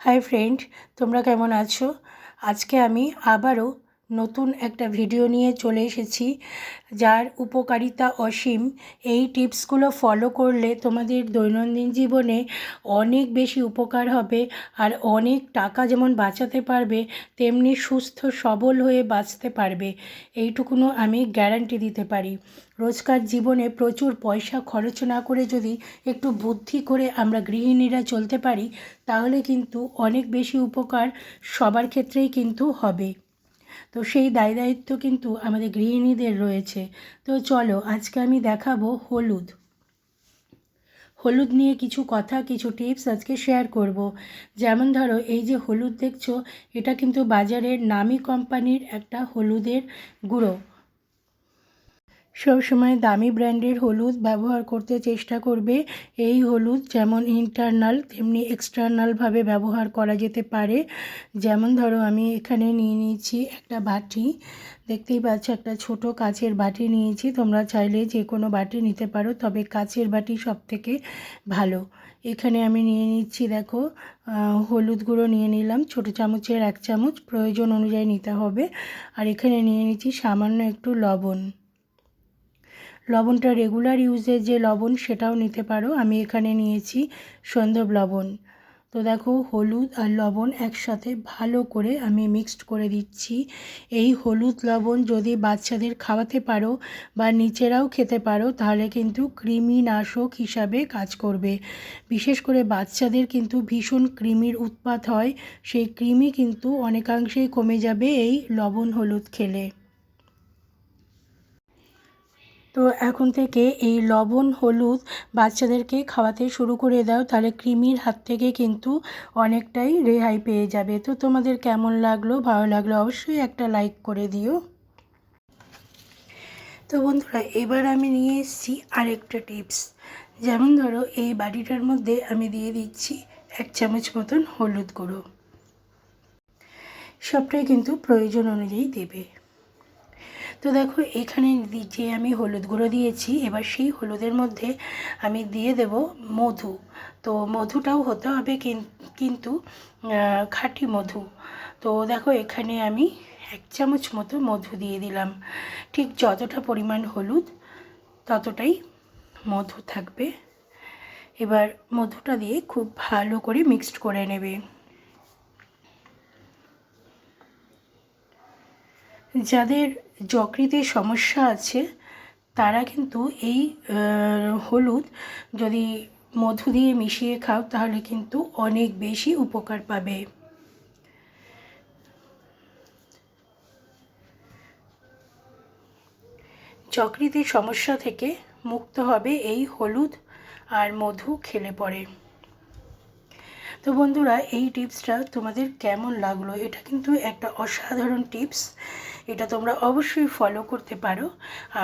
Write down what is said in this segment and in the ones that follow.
Hi friend, তোমরা কেমন আছো? আজকে আমি আবারও নতুন একটা ভিডিও নিয়ে চলে এসেছি, যার উপকারিতা অসীম। এই টিপসগুলো ফলো করলে তোমাদের দৈনন্দিন জীবনে অনেক বেশি উপকার হবে, আর অনেক টাকা যেমন বাঁচাতে পারবে, তেমনি সুস্থ সবল হয়ে বাঁচতে পারবে। এইটুকুনো আমি গ্যারান্টি দিতে পারি। রোজকার জীবনে প্রচুর পয়সা খরচ না করে যদি একটু বুদ্ধি করে আমরা গৃহিণীরা চলতে পারি, তাহলে কিন্তু অনেক বেশি উপকার সবার ক্ষেত্রেই কিন্তু হবে। তো সেই দায়িত্ব কিন্তু আমাদের গৃহিণীদের রয়েছে। তো চলো, আজকে আমি দেখাবো হলুদ নিয়ে কিছু কথা, কিছু টিপস আজকে শেয়ার করব। যেমন ধরো, এই যে হলুদ দেখছো, এটা কিন্তু বাজারের নামি কোম্পানির একটা হলুদের গুঁড়ো। সবসময় দামি ব্র্যান্ডের হলুদ ব্যবহার করতে চেষ্টা করবে। এই হলুদ যেমন ইন্টারনাল তেমনি এক্সটার্নালভাবে ব্যবহার করা যেতে পারে। যেমন ধরো, আমি এখানে নিয়ে নিয়েছি একটা বাটি। দেখতেই পাচ্ছ, একটা ছোট কাচের বাটি নিয়েছি। তোমরা চাইলে যে কোনো বাটি নিতে পারো, তবে কাচের বাটি সবথেকে ভালো। এখানে আমি নিয়ে নিচ্ছি, দেখো, হলুদ গুঁড়ো নিয়ে নিলাম ছোটো চামচের 1 চামচ, প্রয়োজন অনুযায়ী নিতে হবে। আর এখানে নিয়ে নিচ্ছি সামান্য একটু লবণ। লবণটা রেগুলার ইউজের যে লবণ, সেটাও নিতে পারো। আমি এখানে নিয়েছি সন্ধব লবণ। তো দেখো, হলুদ আর লবণ একসাথে ভালো করে আমি মিক্সড করে দিচ্ছি। এই হলুদ লবণ যদি বাচ্চাদের খাওয়াতে পারো বা নিজেরাও খেতে পারো, তাহলে কিন্তু কৃমিনাশক হিসাবে কাজ করবে। বিশেষ করে বাচ্চাদের কিন্তু ভীষণ কৃমির উৎপাত হয়, সেই কৃমি কিন্তু অনেকাংশেই কমে যাবে এই লবণ হলুদ খেলে। তো এখন থেকে এই লবণ হলুদ বাচ্চাদেরকে খাওয়াতে শুরু করে দাও, তাহলে কৃমির হাত থেকে কিন্তু অনেকটাই রেহাই পেয়ে যাবে। তো তোমাদের কেমন লাগলো? ভালো লাগলো অবশ্যই একটা লাইক করে দিও। তো বন্ধুরা, এবার আমি নিয়ে এসেছি আরেকটা টিপস। যেমন ধরো, এই বাটিটার মধ্যে আমি দিয়ে দিচ্ছি 1 চামচ মতন হলুদ গুঁড়ো। সবটাই কিন্তু প্রয়োজন অনুযায়ী দেবে। তো দেখো, এখানে যে আমি হলুদ গুঁড়ো দিয়েছি, এবার সেই হলুদের মধ্যে আমি দিয়ে দেব মধু। তো মধুটাও হতে হবে কিন্তু খাঁটি মধু। তো দেখো, এখানে আমি 1 চামচ মতো মধু দিয়ে দিলাম। ঠিক যতটা পরিমাণ হলুদ, ততটাই মধু থাকবে। এবার মধুটা দিয়ে খুব ভালো করে মিক্সড করে নেবে। যাদের যকৃতের সমস্যা আছে, তারা কিন্তু এই হলুদ যদি মধু দিয়ে মিশিয়ে খাও, তাহলে কিন্তু অনেক বেশি উপকার পাবে। যকৃতের সমস্যা থেকে মুক্ত হবে এই হলুদ আর মধু খেলে পরে। তো বন্ধুরা, এই টিপসটা তোমাদের কেমন লাগলো? এটা কিন্তু একটা অসাধারণ টিপস। এটা তোমরা অবশ্যই ফলো করতে পারো,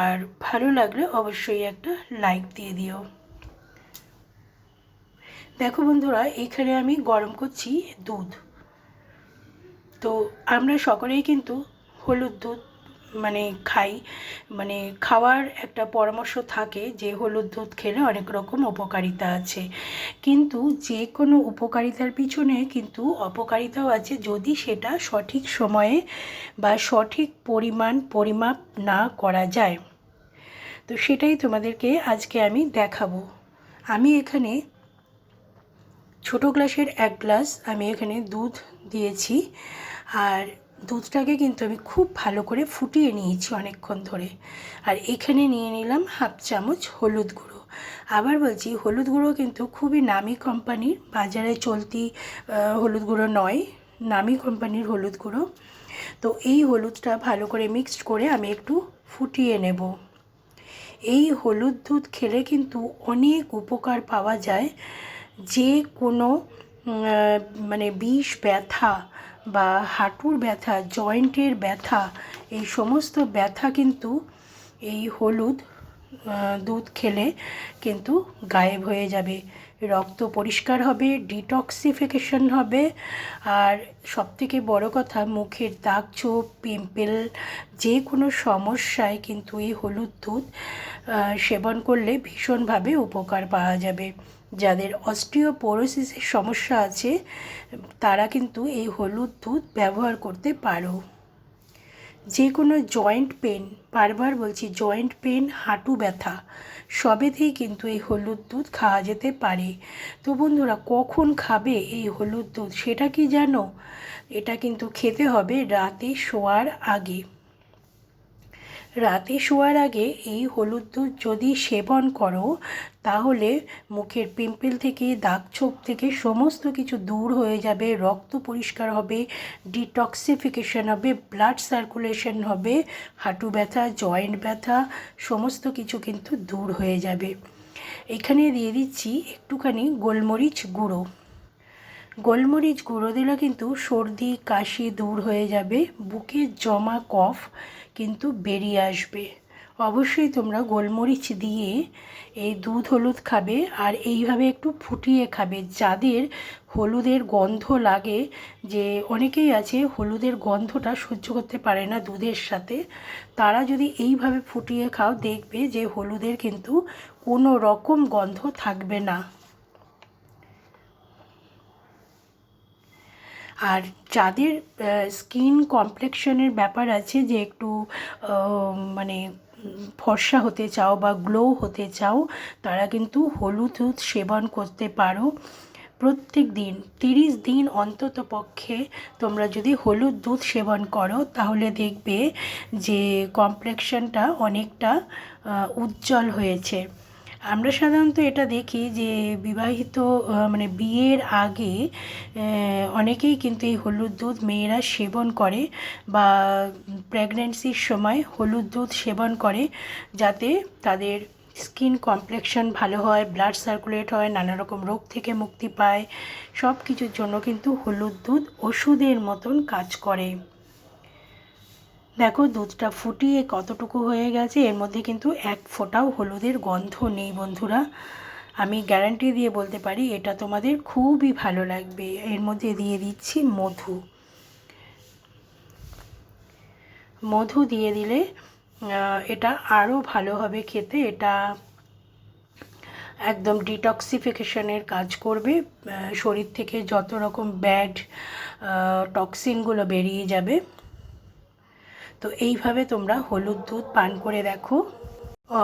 আর ভালো লাগলে অবশ্যই একটা লাইক দিয়ে দিও। দেখো বন্ধুরা, এখানে আমি গরম করছি দুধ। তো আমরা সকলেই কিন্তু হলুদ দুধ খাই, খাওয়ার একটা পরামর্শ থাকে যে হলুদ দুধ খেলে অনেক রকম উপকারিতা আছে। কিন্তু যে কোনো উপকারিতার পিছনে কিন্তু অপকারিতাও আছে, যদি সেটা সঠিক সময়ে বা সঠিক পরিমাপ না করা যায়। তো সেটাই তোমাদেরকে আজকে আমি দেখাবো। আমি এখানে ছোটো গ্লাসের 1 গ্লাস আমি এখানে দুধ দিয়েছি, আর দুধটাকে কিন্তু আমি খুব ভালো করে ফুটিয়ে নিয়েছি অনেকক্ষণ ধরে। আর এখানে নিয়ে নিলাম 1/2 চামচ হলুদ গুঁড়ো। আবার বলছি, হলুদ গুঁড়ো কিন্তু খুবই নামি কোম্পানির, বাজারে চলতি হলুদ গুঁড়ো নয়, নামি কোম্পানির হলুদ গুঁড়ো। তো এই হলুদটা ভালো করে মিক্সড করে আমি একটু ফুটিয়ে নেব। এই হলুদ দুধ খেলে কিন্তু অনেক উপকার পাওয়া যায়। যে কোনো বিষ ব্যথা বা হাঁটুর ব্যথা, জয়েন্টের ব্যথা, এই সমস্ত ব্যথা কিন্তু এই হলুদ দুধ খেলে কিন্তু গায়েব হয়ে যাবে। রক্ত পরিষ্কার হবে, ডিটক্সিফিকেশন হবে, আর সবথেকে বড় কথা, মুখের দাগ ছোপ, পিম্পল, যে কোনো সমস্যায় কিন্তু এই হলুদ দুধ সেবন করলে ভীষণভাবে উপকার পাওয়া যাবে। যাদের অস্টিওপোরোসিসের সমস্যা আছে তারা কিন্তু এই হলুদ দুধ ব্যবহার করতে পারো। যে কোনো জয়েন্ট পেন, বারবার বলছি জয়েন্ট পেন, হাঁটু ব্যথা সবেতেই কিন্তু এই হলুদ দুধ খাওয়া যেতে পারে। তো বন্ধুরা, কখন খাবে এই হলুদ দুধ সেটা কি জানো? এটা কিন্তু খেতে হবে রাতে শোয়ার আগে। রাতে শোয়ার আগে এই হলুদ দুধ যদি সেবন করো তাহলে মুখের পিম্পল থেকে, দাগ ছোপ থেকে সমস্ত কিছু দূর হয়ে যাবে, রক্ত পরিষ্কার হবে, ডিটক্সিফিকেশন হবে, ব্লাড সার্কুলেশন হবে, হাঁটু ব্যথা, জয়েন্ট ব্যথা সমস্ত কিছু কিন্তু দূর হয়ে যাবে। এখানে দিয়ে দিচ্ছি একটুখানি গোলমরিচ গুঁড়ো। গোলমরিচ গুঁড়ো দিলে কিন্তু সর্দি কাশি দূর হয়ে যাবে, বুকে জমা কফ কিন্তু বেরিয়ে আসবে। অবশ্যই তোমরা গোলমরিচ দিয়ে এই দুধ হলুদ খাবে আর এইভাবে একটু ফুটিয়ে খাবে। যাদের হলুদের গন্ধ লাগে, যে অনেকেই আছে হলুদের গন্ধটা সহ্য করতে পারে না দুধের সাথে, তারা যদি এইভাবে ফুটিয়ে খাও দেখবে যে হলুদের কিন্তু কোনো রকম গন্ধ থাকবে না। আর যাদের স্কিন কমপ্লেক্সনের ব্যাপার আছে, যে একটু মানে ফর্সা হতে চাও বা গ্লো হতে চাও, তারা কিন্তু হলুদ দুধ সেবন করতে পারো। প্রত্যেক দিন 30 দিন অন্তত পক্ষে তোমরা যদি হলুদ দুধ সেবন করো তাহলে দেখবে যে কমপ্লেক্সনটা অনেকটা উজ্জ্বল হয়েছে। আমরা সাধারণত এটা দেখি যে বিবাহিত মানে বিয়ের আগে অনেকেই কিন্তু এই হলুদ দুধ মেয়েরা সেবন করে বা প্রেগন্যান্সির সময় হলুদ দুধ সেবন করে, যাতে তাদের স্কিন কমপ্লেক্সন ভালো হয়, ব্লাড সার্কুলেট হয়, নানা রকম রোগ থেকে মুক্তি পায়। সব কিছুর জন্য কিন্তু হলুদ দুধ ওষুধের মতন কাজ করে। দেখো দুধটা ফুটিয়ে কতটুকু হয়ে গেছে, এর মধ্যে কিন্তু এক ফোঁটাও হলুদের গন্ধ নেই বন্ধুরা। আমি গ্যারান্টি দিয়ে বলতে পারি এটা তোমাদের খুবই ভালো লাগবে। এর মধ্যে দিয়ে দিচ্ছি মধু। মধু দিয়ে দিলে এটা আরও ভালো হবে খেতে। এটা একদম ডিটক্সিফিকেশনের কাজ করবে, শরীর থেকে যত রকম ব্যাড টক্সিনগুলো বেরিয়ে যাবে। তো এইভাবে তোমরা হলুদ দুধ পান করে দেখো,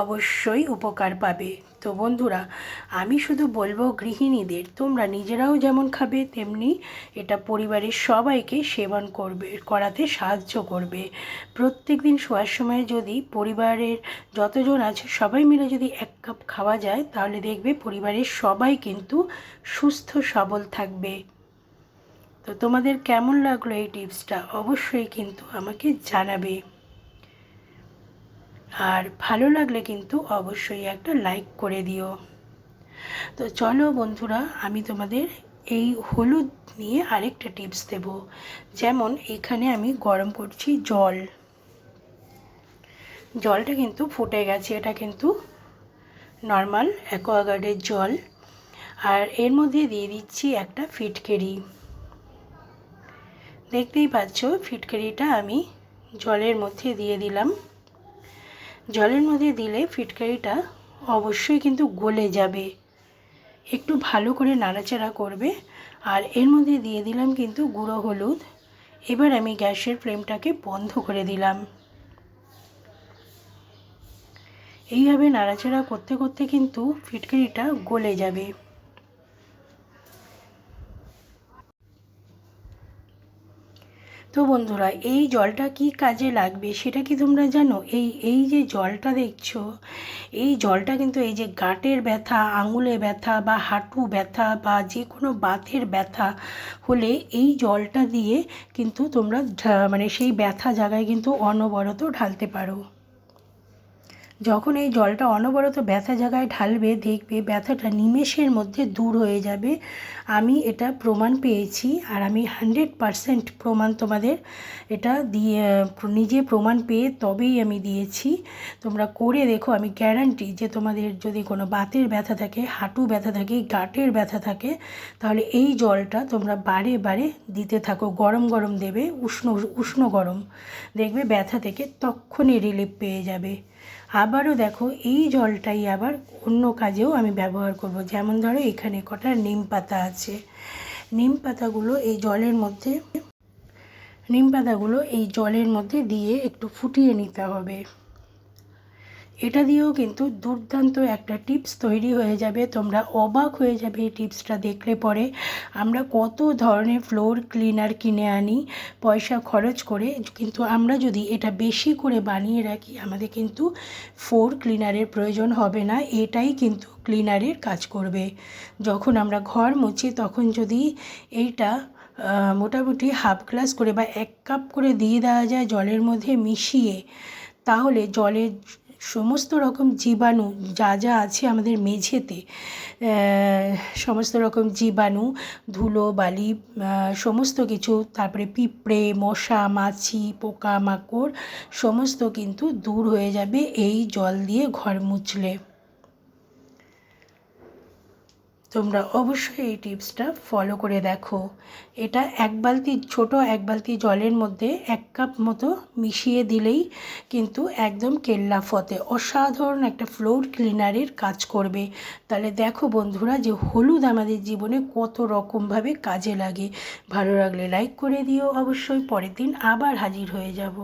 অবশ্যই উপকার পাবে। তো বন্ধুরা, আমি শুধু বলবো গৃহিণীদের, তোমরা নিজেরাও যেমন খাবে তেমনি এটা পরিবারের সবাইকে সেবন করাতে সাহায্য করবে। প্রত্যেক দিন শোয়ার সময় যদি পরিবারের যতজন আছে সবাই মিলে যদি 1 কাপ খাওয়া যায় তাহলে দেখবে পরিবারের সবাই কিন্তু সুস্থ সবল থাকবে। তো তোমাদের কেমন লাগলো এই টিপসটা অবশ্যই কিন্তু আমাকে জানাবে। আর ভালো লাগলে কিন্তু অবশ্যই একটা লাইক করে দিও। তো চলো বন্ধুরা, আমি তোমাদের এই হলুদ নিয়ে আরেকটা টিপস দেব। যেমন এখানে আমি গরম করছি জল। জলটা কিন্তু ফুটে গেছে, এটা কিন্তু নর্মাল অ্যাকোয়াগার্ডের জল। আর এর মধ্যে দিয়ে দিচ্ছি একটা ফিটকিরি। দেখতেই পাচ্ছ ফিটকিরিটা আমি জলের মধ্যে দিয়ে দিলাম। জলের মধ্যে দিলে ফিটকিরিটা অবশ্যই কিন্তু গলে যাবে। একটু ভালো করে নাড়াচাড়া করবে। আর এর মধ্যে দিয়ে দিলাম কিন্তু গুঁড়ো হলুদ। এবার আমি গ্যাসের ফ্লেমটাকে বন্ধ করে দিলাম। এইভাবে নাড়াচাড়া করতে করতে কিন্তু ফিটকিরিটা গলে যাবে। তো বন্ধুরা, এই জলটা কি কাজে লাগবে সেটা কি তোমরা জানো? এই যে জলটা দেখছো, এই জলটা কিন্তু এই যে গাঁটের ব্যথা, আঙুলে ব্যথা বা হাঁটু ব্যথা বা যে কোনো বাতের ব্যথা হলে এই জলটা দিয়ে কিন্তু তোমরা মানে সেই ব্যথা জায়গায় কিন্তু অনবরত ঢালতে পারো। যখন এই জলটা অনবরত ব্যথা জায়গায় ঢালবে দেখবে ব্যথাটা নিমেষের মধ্যে দূর হয়ে যাবে। আমি এটা প্রমাণ পেয়েছি আর আমি 100% প্রমাণ তোমাদের এটা দিয়ে নিজে প্রমাণ পেয়ে তবেই আমি দিয়েছি। তোমরা করে দেখো, আমি গ্যারান্টি যে তোমাদের যদি কোনো বাতের ব্যথা থাকে, হাঁটু ব্যথা থাকে, গাঁটের ব্যথা থাকে, তাহলে এই জলটা তোমরা বারে বারে দিতে থাকো। গরম গরম দেবে, উষ্ণ উষ্ণ গরম, দেখবে ব্যথা থেকে তক্ষুনি রিলিফ পেয়ে যাবে। আবারও দেখো এই জলটাই আবার অন্য কাজেও আমি ব্যবহার করব। যেমন ধরো এখানে কটা নিম পাতা আছে, নিম পাতাগুলো এই জলের মধ্যে দিয়ে একটু ফুটিয়ে নিতে হবে। এটা দিয়েও কিন্তু দুর্দান্ত একটা টিপস তৈরি হয়ে যাবে, তোমরা অবাক হয়ে যাবে এই টিপসটা দেখলে পরে। আমরা কত ধরনের ফ্লোর ক্লিনার কিনে আনি পয়সা খরচ করে, কিন্তু আমরা যদি এটা বেশি করে বানিয়ে রাখি আমাদের কিন্তু ফ্লোর ক্লিনারের প্রয়োজন হবে না, এটাই কিন্তু ক্লিনারের কাজ করবে। যখন আমরা ঘর মুছি তখন যদি এইটা মোটামুটি হাফ গ্লাস করে বা 1 কাপ করে দিয়ে দেওয়া যায় জলের মধ্যে মিশিয়ে, তাহলে জলের সমস্ত রকম জীবাণু যা যা আছে আমাদের মেঝেতে, সমস্ত রকম জীবাণু, ধুলো বালি, সমস্ত কিছু, তারপরে পিঁপড়ে, মশা, মাছি, পোকামাকড় সমস্ত কিন্তু দূর হয়ে যাবে এই জল দিয়ে ঘর মুছলে। তোমরা অবশ্যই এই টিপসটা ফলো করে দেখো। এটা ছোট এক বালতি জলের মধ্যে 1 কাপ মতো মিশিয়ে দিলেই কিন্তু একদম কেল্লা ফতে অসাধারণ একটা ফ্লোর ক্লিনারের কাজ করবে। তাহলে দেখো বন্ধুরা যে হলুদ আমাদের জীবনে কত রকমভাবে কাজে লাগে। ভালো লাগলে লাইক করে দিও অবশ্যই। পরের দিন আবার হাজির হয়ে যাব।